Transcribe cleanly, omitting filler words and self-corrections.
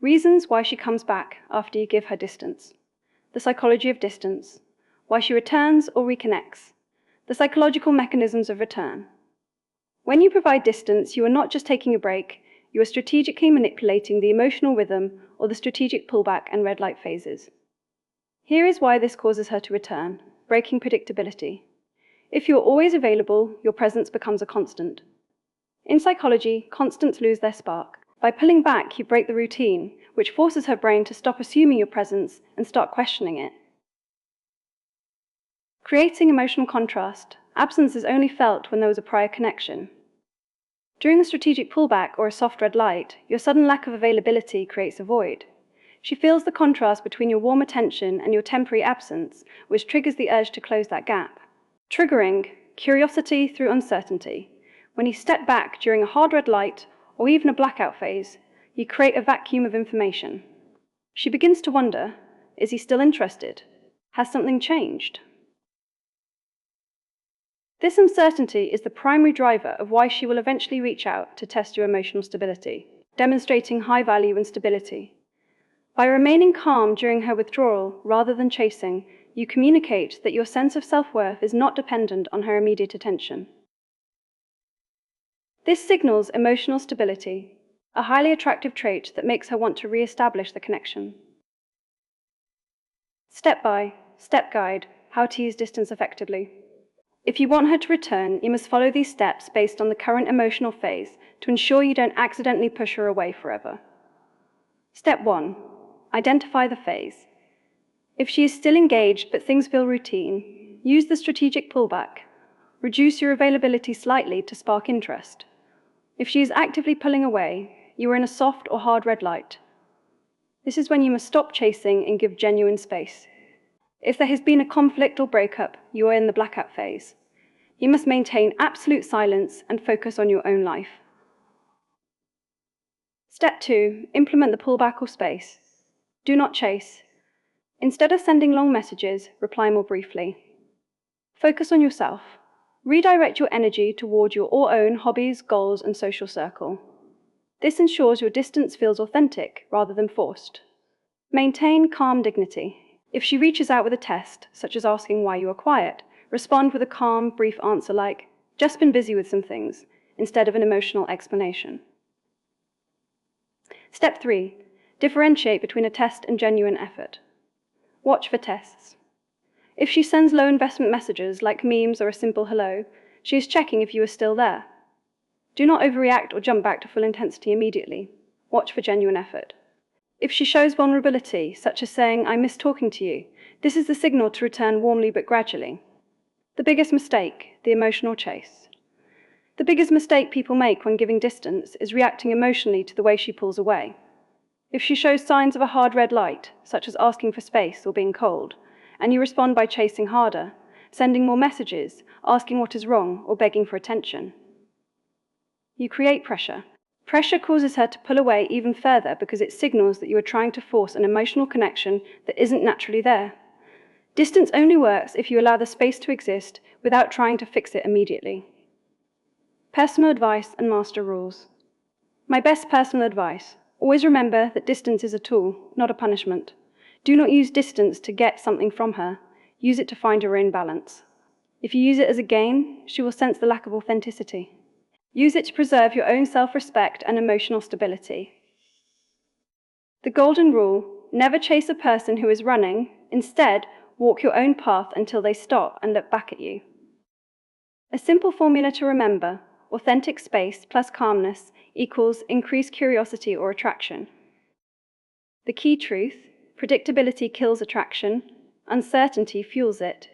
Reasons why she comes back after you give her distance. The psychology of distance. Why she returns or reconnects. The psychological mechanisms of return. When you provide distance, you are not just taking a break, you are strategically manipulating the emotional rhythm or the strategic pullback and red light phases. Here is why this causes her to return, breaking predictability. If you are always available, your presence becomes a constant. In psychology, constants lose their spark. By pulling back, you break the routine, which forces her brain to stop assuming your presence and start questioning it. Creating emotional contrast. Absence is only felt when there was a prior connection. During a strategic pullback or a soft red light, your sudden lack of availability creates a void. She feels the contrast between your warm attention and your temporary absence, which triggers the urge to close that gap. Triggering curiosity through uncertainty. When you step back during a hard red light or even a blackout phase, you create a vacuum of information. She begins to wonder, is he still interested? Has something changed? This uncertainty is the primary driver of why she will eventually reach out to test your emotional stability, demonstrating high value and stability. By remaining calm during her withdrawal rather than chasing, you communicate that your sense of self-worth is not dependent on her immediate attention. This signals emotional stability, a highly attractive trait that makes her want to re-establish the connection. Step-by-step guide, how to use distance effectively. If you want her to return, you must follow these steps based on the current emotional phase to ensure you don't accidentally push her away forever. Step 1. Identify the phase. If she is still engaged but things feel routine, use the strategic pullback. Reduce your availability slightly to spark interest. If she is actively pulling away, you are in a soft or hard red light. This is when you must stop chasing and give genuine space. If there has been a conflict or breakup, you are in the blackout phase. You must maintain absolute silence and focus on your own life. Step 2. Implement the pullback or space. Do not chase. Instead of sending long messages, reply more briefly. Focus on yourself. Redirect your energy toward your own hobbies, goals, and social circle. This ensures your distance feels authentic rather than forced. Maintain calm dignity. If she reaches out with a test, such as asking why you are quiet, respond with a calm, brief answer like, "Just been busy with some things," instead of an emotional explanation. Step 3. Differentiate between a test and genuine effort. Watch for tests. If she sends low investment messages like memes or a simple hello, she is checking if you are still there. Do not overreact or jump back to full intensity immediately. Watch for genuine effort. If she shows vulnerability, such as saying, "I miss talking to you," this is the signal to return warmly but gradually. The biggest mistake, the emotional chase. The biggest mistake people make when giving distance is reacting emotionally to the way she pulls away. If she shows signs of a hard red light, such as asking for space or being cold, and you respond by chasing harder, sending more messages, asking what is wrong, or begging for attention, you create pressure. Pressure causes her to pull away even further because it signals that you are trying to force an emotional connection that isn't naturally there. Distance only works if you allow the space to exist without trying to fix it immediately. Personal advice and master rules. My best personal advice: always remember that distance is a tool, not a punishment. Do not use distance to get something from her. Use it to find your own balance. If you use it as a gain, she will sense the lack of authenticity. Use it to preserve your own self-respect and emotional stability. The golden rule: never chase a person who is running. Instead, walk your own path until they stop and look back at you. A simple formula to remember: authentic space plus calmness equals increased curiosity or attraction. The key truth: predictability kills attraction, uncertainty fuels it.